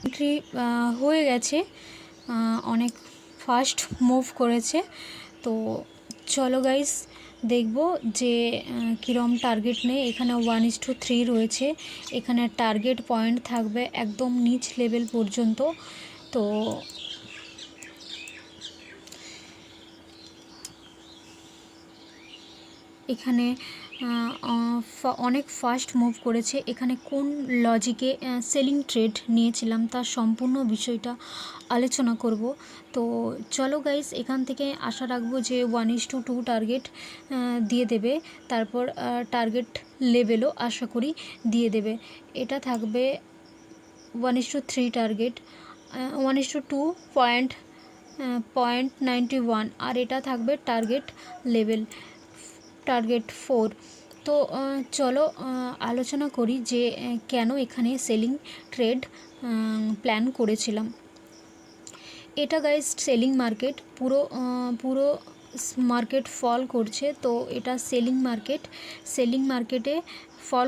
Entry হয়ে গেছে, অনেক ফাস্ট মুভ করেছে। তো চলো গাইস দেখব যে কীরকম টার্গেট নেই। এখানে 1:3 রয়েছে, এখানে টার্গেট পয়েন্ট থাকবে একদম নিচ লেভেল পর্যন্ত। তো এখানে অনেক ফাস্ট মুভ করেছে। এখানে কোন লজিকে সেলিং ট্রেড নিয়েছিলাম তার সম্পূর্ণ বিষয়টা আলোচনা করব। তো চলো গাইস এখান থেকে আশা রাখবো যে 1:2 টার্গেট দিয়ে দেবে, তারপর টার্গেট লেভেলও আশা করি দিয়ে দেবে। এটা থাকবে 1:3 টার্গেট, 1:2 পয়েন্ট 91, আর এটা থাকবে টার্গেট লেভেল টার্গেট 4। তো চলো আলোচনা করি যে কেন এখানে সেলিং ট্রেড প্ল্যান করেছিলাম। এটা গাইস সেলিং মার্কেট, পুরো মার্কেট ফল করছে। তো এটা সেলিং মার্কেটে ফল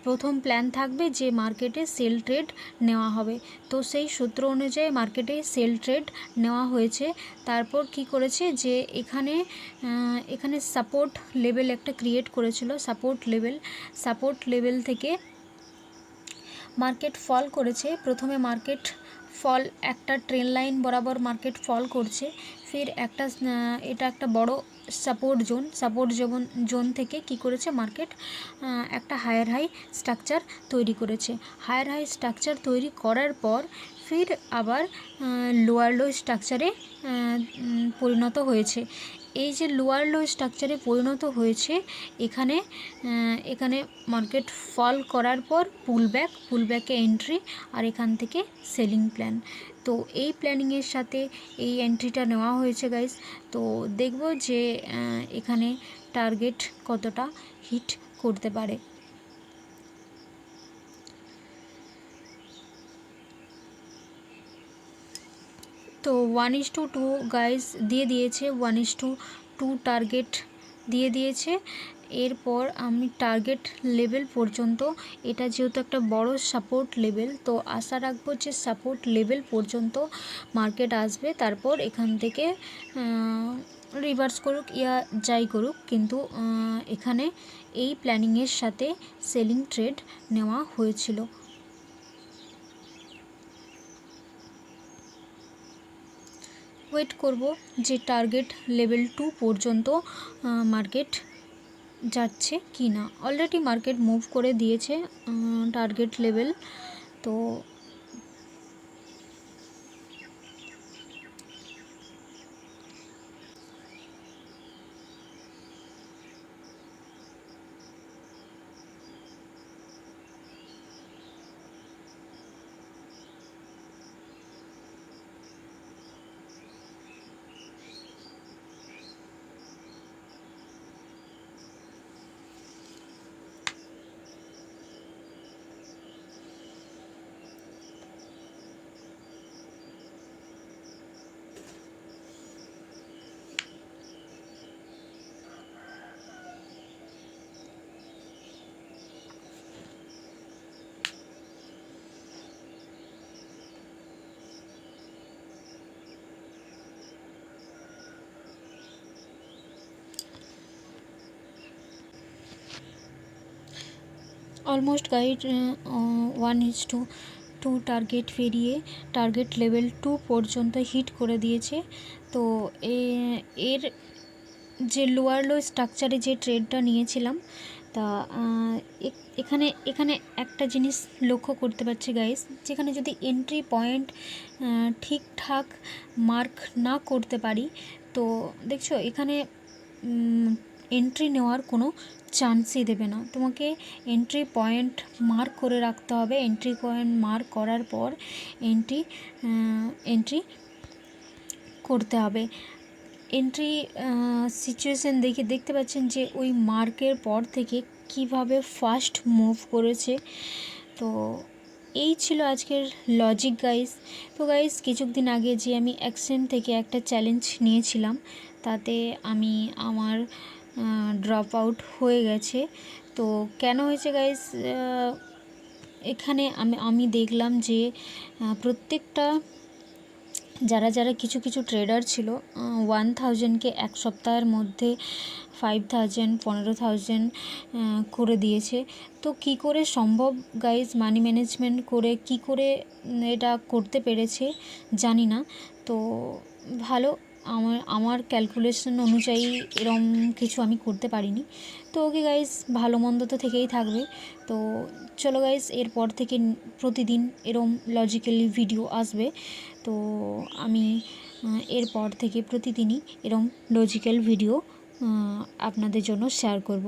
প্রথম প্ল্যান থাকবে যে মার্কেটে সেল ট্রেড নেওয়া হবে। তো সেই সূত্র অনুযায়ী মার্কেটে সেল ট্রেড নেওয়া হয়েছে। তারপর কি করেছে যে এখানে সাপোর্ট লেভেল একটা ক্রিয়েট করেছিল। সাপোর্ট লেভেল থেকে মার্কেট ফল করেছে। প্রথমে মার্কেট ফল একটা ট্রেন লাইন বরাবর মার্কেট ফল করছে, ফির এটা একটা বড় সাপোর্ট জোন থেকে কি করেছে মার্কেট একটা হায়ার হাই স্ট্রাকচার তৈরি করেছে। হায়ার হাই স্ট্রাকচার তৈরি করার পর ফির আবার লোয়ার লো স্ট্রাকচারে পরিণত হয়েছে। এই যে লোয়ার লো স্ট্রাকচারে পরিণত হয়েছে, এখানে মার্কেট ফল করার পর পুলব্যাকে এন্ট্রি, আর এখান থেকে সেলিং প্ল্যান। তো এই প্ল্যানিংয়ের সাথে এই এন্ট্রিটা নেওয়া হয়েছে গাইস। তো দেখব যে এখানে টার্গেট কতটা হিট করতে পারে। তো 1:2 গাইস দিয়ে দিয়েছে, 1:2 টার্গেট দিয়ে দিয়েছে। এরপর আমি টার্গেট লেভেল পর্যন্ত, এটা যেহেতু একটা বড় সাপোর্ট লেভেল, তো আশা রাখবো যে সাপোর্ট লেভেল পর্যন্ত মার্কেট আসবে। তারপর এখান থেকে রিভার্স করুক ইয়া যাই করুক, কিন্তু এখানে এই প্ল্যানিংয়ের সাথে সেলিং ট্রেড নেওয়া হয়েছিল। ওয়েট করব যে টার্গেট লেভেল 2 পর্যন্ত মার্কেট যাচ্ছে কি না। অলরেডি মার্কেট মুভ করে দিয়েছে টার্গেট লেভেল। তো অলমোস্ট গাইড 1:2 টার্গেট পেরিয়ে টার্গেট লেভেল 2 পর্যন্ত হিট করে দিয়েছে। তো এর যে লোয়ার লো স্ট্রাকচারে যে ট্রেডটা নিয়েছিলাম, তা এখানে একটা জিনিস লক্ষ্য করতে পারছি গাইস, যেখানে যদি এন্ট্রি পয়েন্ট ঠিকঠাক মার্ক না করতে পারি, তো দেখছো এখানে এন্ট্রি নেওয়ার কোনো চান্সই দেবে না। তোমাকে এন্ট্রি পয়েন্ট মার্ক করে রাখতে হবে। এন্ট্রি পয়েন্ট মার্ক করার পর এন্ট্রি করতে হবে। এন্ট্রি সিচুয়েশান দেখতে পাচ্ছেন যে ওই মার্কের পর থেকে কিভাবে ফাস্ট মুভ করেছে। তো এই ছিল আজকের লজিক গাইস। তো গাইস কিছুদিন আগে যে আমি অ্যাকশন থেকে একটা চ্যালেঞ্জ নিয়েছিলাম, তাতে আমার ড্রপ আউট হয়ে গেছে। তো কেন হয়েছে গাইস, এখানে আমি দেখলাম যে প্রত্যেকটা যারা কিছু কিছু ট্রেডার ছিল 1000কে এক সপ্তাহের মধ্যে 5000 15,000 করে দিয়েছে। তো কি করে সম্ভব গাইজ, মানি ম্যানেজমেন্ট করে কি করে এটা করতে পেরেছে জানি না। তো ভালো, আমার ক্যালকুলেশন অনুযায়ী এরম কিছু আমি করতে পারিনি। তো ওকে গাইজ, ভালো মন্দ তো থেকেই থাকবে। তো চলো গাইজ, এরপর থেকে প্রতিদিন এরম লজিক্যালি ভিডিও আসবে। তো আমি এরপর থেকে প্রতিদিনই এরম লজিক্যাল ভিডিও আপনাদের জন্য শেয়ার করব।